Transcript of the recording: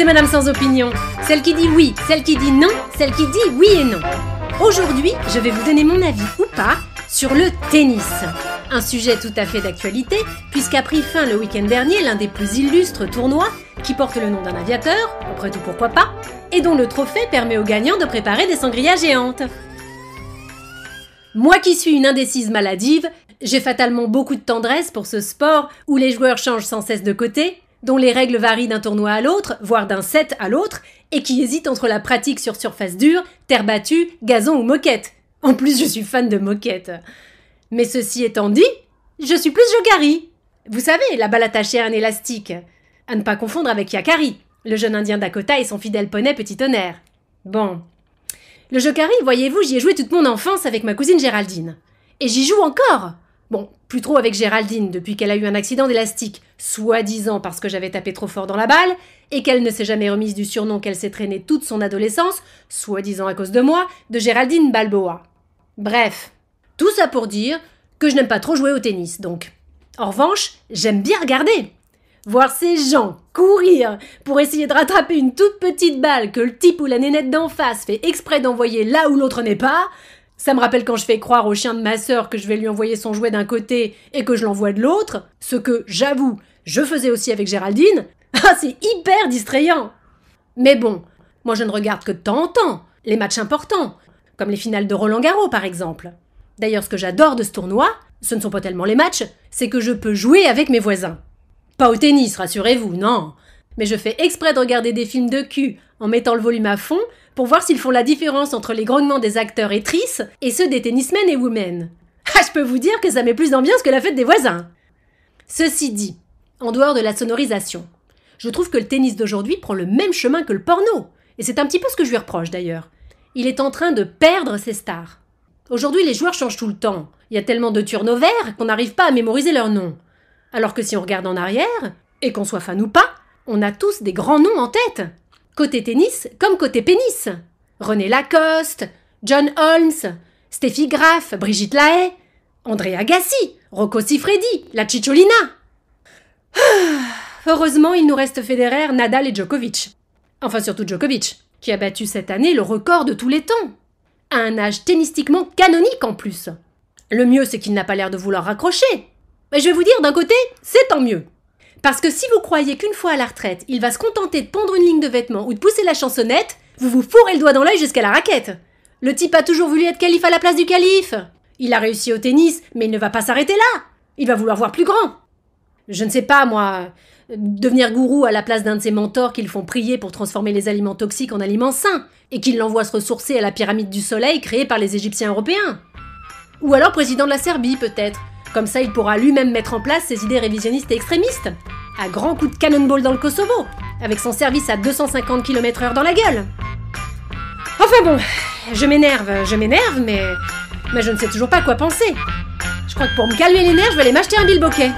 c'est Madame sans opinion. Celle qui dit oui, celle qui dit non, celle qui dit oui et non. Aujourd'hui, je vais vous donner mon avis ou pas sur le tennis. Un sujet tout à fait d'actualité, puisqu'a pris fin le week-end dernier l'un des plus illustres tournois qui porte le nom d'un aviateur, après tout pourquoi pas, et dont le trophée permet aux gagnants de préparer des sangrias géantes. Moi qui suis une indécise maladive, j'ai fatalement beaucoup de tendresse pour ce sport où les joueurs changent sans cesse de côté, dont les règles varient d'un tournoi à l'autre, voire d'un set à l'autre, et qui hésite entre la pratique sur surface dure, terre battue, gazon ou moquette. En plus, je suis fan de moquette. Mais ceci étant dit, je suis plus Jokari. Vous savez, la balle attachée à un élastique. À ne pas confondre avec Yakari, le jeune indien Dakota et son fidèle poney Petit Tonnerre. Bon. Le Jokari, voyez-vous, j'y ai joué toute mon enfance avec ma cousine Géraldine. Et j'y joue encore. Bon, plus trop avec Géraldine depuis qu'elle a eu un accident d'élastique, soi-disant parce que j'avais tapé trop fort dans la balle, et qu'elle ne s'est jamais remise du surnom qu'elle s'est traîné toute son adolescence, soi-disant à cause de moi, de Géraldine Balboa. Bref, tout ça pour dire que je n'aime pas trop jouer au tennis, donc. En revanche, j'aime bien regarder. Voir ces gens courir pour essayer de rattraper une toute petite balle que le type ou la nénette d'en face fait exprès d'envoyer là où l'autre n'est pas, ça me rappelle quand je fais croire au chien de ma sœur que je vais lui envoyer son jouet d'un côté et que je l'envoie de l'autre, ce que, j'avoue, je faisais aussi avec Géraldine. Ah, c'est hyper distrayant. Mais bon, moi je ne regarde que de temps en temps, les matchs importants, comme les finales de Roland-Garros par exemple. D'ailleurs, ce que j'adore de ce tournoi, ce ne sont pas tellement les matchs, c'est que je peux jouer avec mes voisins. Pas au tennis, rassurez-vous, non. Mais je fais exprès de regarder des films de cul en mettant le volume à fond pour voir s'ils font la différence entre les grognements des acteurs et tristes et ceux des tennismen et women. Ah, je peux vous dire que ça met plus d'ambiance que la fête des voisins. Ceci dit, en dehors de la sonorisation, je trouve que le tennis d'aujourd'hui prend le même chemin que le porno. Et c'est un petit peu ce que je lui reproche d'ailleurs. Il est en train de perdre ses stars. Aujourd'hui, les joueurs changent tout le temps. Il y a tellement de turnovers qu'on n'arrive pas à mémoriser leurs noms. Alors que si on regarde en arrière, et qu'on soit fan ou pas, on a tous des grands noms en tête. Côté tennis comme côté pénis. René Lacoste, John Holmes, Steffi Graf, Brigitte Lahaie, André Agassi, Rocco Siffredi, la Cicciolina. Heureusement, il nous reste Federer, Nadal et Djokovic. Enfin, surtout Djokovic, qui a battu cette année le record de tous les temps. À un âge tennistiquement canonique en plus. Le mieux, c'est qu'il n'a pas l'air de vouloir raccrocher. Mais je vais vous dire, d'un côté, c'est tant mieux. Parce que si vous croyez qu'une fois à la retraite, il va se contenter de pondre une ligne de vêtements ou de pousser la chansonnette, vous vous fourrez le doigt dans l'œil jusqu'à la raquette. Le type a toujours voulu être calife à la place du calife. Il a réussi au tennis, mais il ne va pas s'arrêter là. Il va vouloir voir plus grand. Je ne sais pas, moi, devenir gourou à la place d'un de ses mentors qui le font prier pour transformer les aliments toxiques en aliments sains et qui l'envoie se ressourcer à la pyramide du soleil créée par les Égyptiens européens. Ou alors président de la Serbie, peut-être. Comme ça, il pourra lui-même mettre en place ses idées révisionnistes et extrémistes. À grands coups de cannonball dans le Kosovo, avec son service à 250 km/h dans la gueule. Enfin bon, je m'énerve, mais je ne sais toujours pas quoi penser. Je crois que pour me calmer les nerfs, je vais aller m'acheter un bilboquet.